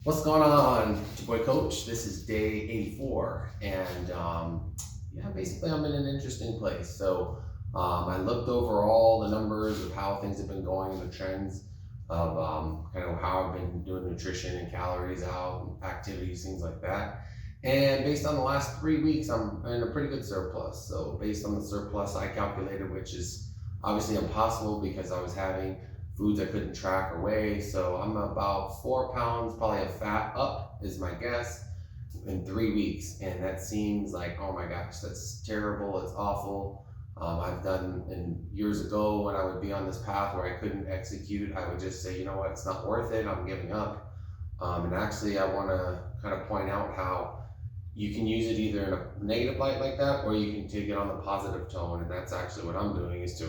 What's going on? It's your boy Coach. This is day 84. And yeah, basically, I'm in an interesting place. I looked over all the numbers of how things have been going and the trends of kind of how I've been doing nutrition and calories out, activities, things like that. And based on the last 3 weeks, I'm in a pretty good surplus. So, based on the surplus I calculated, which is obviously impossible because I was having foods I couldn't track or weigh. So I'm about 4 pounds, probably of fat up is my guess in 3 weeks. And that seems like, oh my gosh, that's terrible. It's awful. I've done in years ago when I would be on this path where I couldn't execute, I would just say, you know what, it's not worth it. I'm giving up. And actually, I want to kind of point out how you can use it either in a negative light like that, or you can take it on the positive tone. And that's actually what I'm doing is to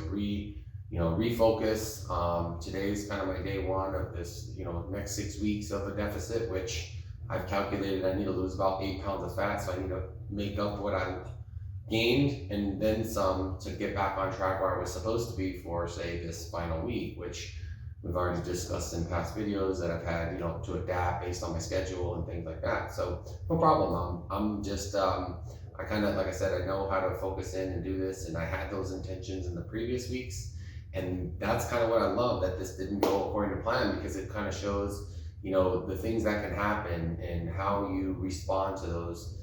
refocus. Today's kind of my day one of this, next 6 weeks of a deficit, which I've calculated I need to lose about 8 pounds of fat. So I need to make up what I gained and then some to get back on track where I was supposed to be for, say, this final week, which we've already discussed in past videos that I've had, to adapt based on my schedule and things like that. So no problem. I'm just, I kind of, like I said, I know how to focus in and do this, and I had those intentions in the previous weeks. And that's kind of what I love, that this didn't go according to plan, because it kind of shows, the things that can happen and how you respond to those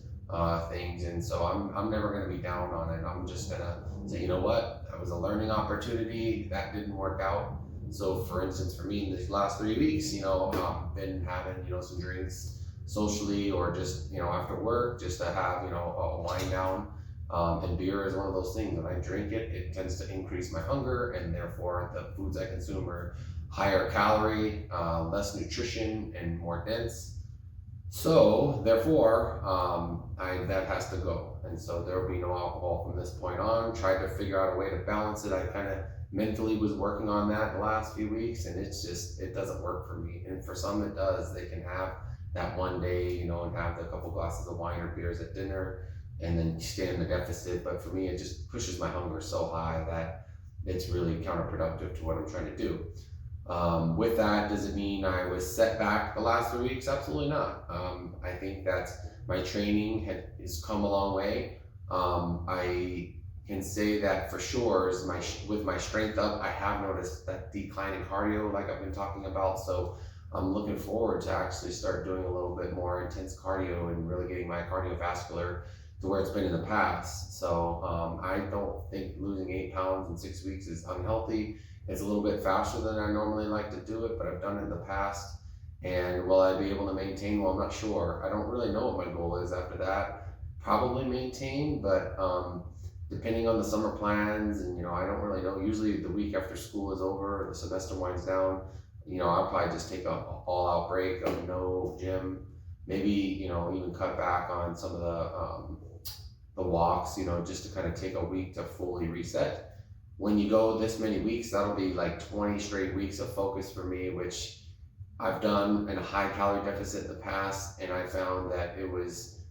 things. And so I'm never going to be down on it. I'm just going to say, you know what, that was a learning opportunity. That didn't work out. So, for instance, for me in these last 3 weeks, I've been having, some drinks socially or just, after work, just to have, a wind down. And beer is one of those things. When I drink it, it tends to increase my hunger, and therefore the foods I consume are higher calorie, less nutrition, and more dense. So therefore, that has to go, and so there will be no alcohol from this point on. Tried to figure out a way to balance it. I kind of mentally was working on that the last few weeks, and it doesn't work for me. And for some, it does. They can have that one day, and have a couple glasses of wine or beers at dinner, and then stay in the deficit. But for me, it just pushes my hunger so high that it's really counterproductive to what I'm trying to do. With that, does it mean I was set back the last 3 weeks? Absolutely not. I think that my training has come a long way. I can say that for sure is with my strength up, I have noticed that decline in cardio, like I've been talking about. So I'm looking forward to actually start doing a little bit more intense cardio and really getting my cardiovascular to where it's been in the past. So I don't think losing 8 pounds in 6 weeks is unhealthy. It's a little bit faster than I normally like to do it, but I've done it in the past. And will I be able to maintain? Well, I'm not sure. I don't really know what my goal is after that. Probably maintain, but depending on the summer plans, and I don't really know. Usually, the week after school is over, the semester winds down. I'll probably just take a all-out break of no gym. Maybe even cut back on some of the walks. Just to kind of take a week to fully reset. When you go this many weeks, that'll be like 20 straight weeks of focus for me, which I've done in a high calorie deficit in the past. And I found that it was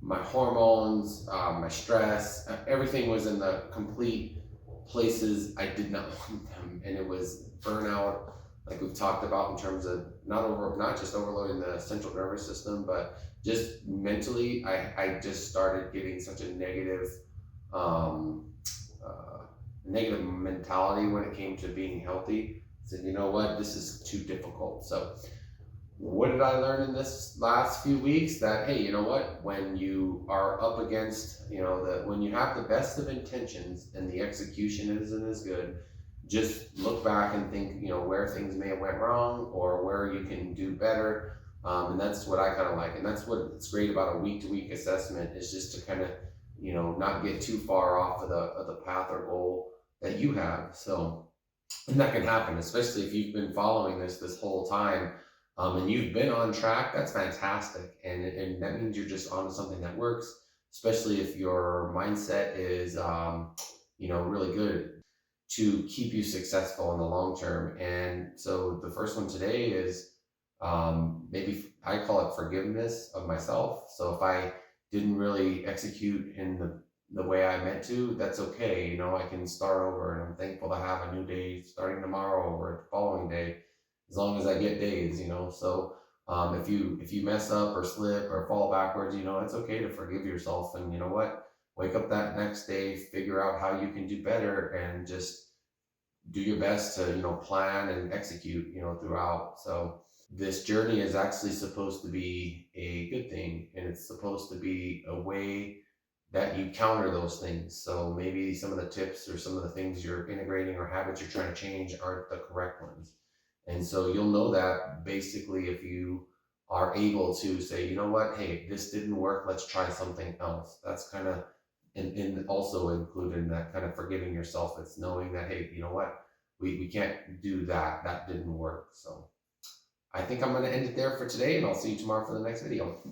my hormones, my stress, everything was in the complete places I did not want them. And it was burnout, like we've talked about, in terms of not just overloading the central nervous system, but just mentally, I just started getting such a um, negative mentality when it came to being healthy. I said, you know what, this is too difficult. So what did I learn in this last few weeks? That, hey, you know what, when you are up against, when you have the best of intentions and the execution isn't as good, just look back and think, where things may have went wrong or where you can do better. And that's what I kind of like. And that's what's great about a week-to-week assessment, is just to kind of, not get too far off of the path or goal that you have. So, and that can happen, especially if you've been following this whole time, and you've been on track. That's fantastic, and that means you're just on something that works. Especially if your mindset is, really good to keep you successful in the long term. And so the first one today is, maybe I call it forgiveness of myself. So if I didn't really execute in the way I meant to, that's okay. I can start over, and I'm thankful to have a new day starting tomorrow or the following day, as long as I get days. So If you mess up or slip or fall backwards, it's okay to forgive yourself. And you know what? Wake up that next day, figure out how you can do better, and just do your best to plan and execute throughout. So this journey is actually supposed to be a good thing, and it's supposed to be a way that you counter those things. So maybe some of the tips or some of the things you're integrating or habits you're trying to change aren't the correct ones. And so you'll know that basically if you are able to say, you know what, hey, this didn't work, let's try something else. That's kind of, and also included in that kind of forgiving yourself. It's knowing that, hey, you know what, we can't do that. That didn't work. So I think I'm going to end it there for today, and I'll see you tomorrow for the next video.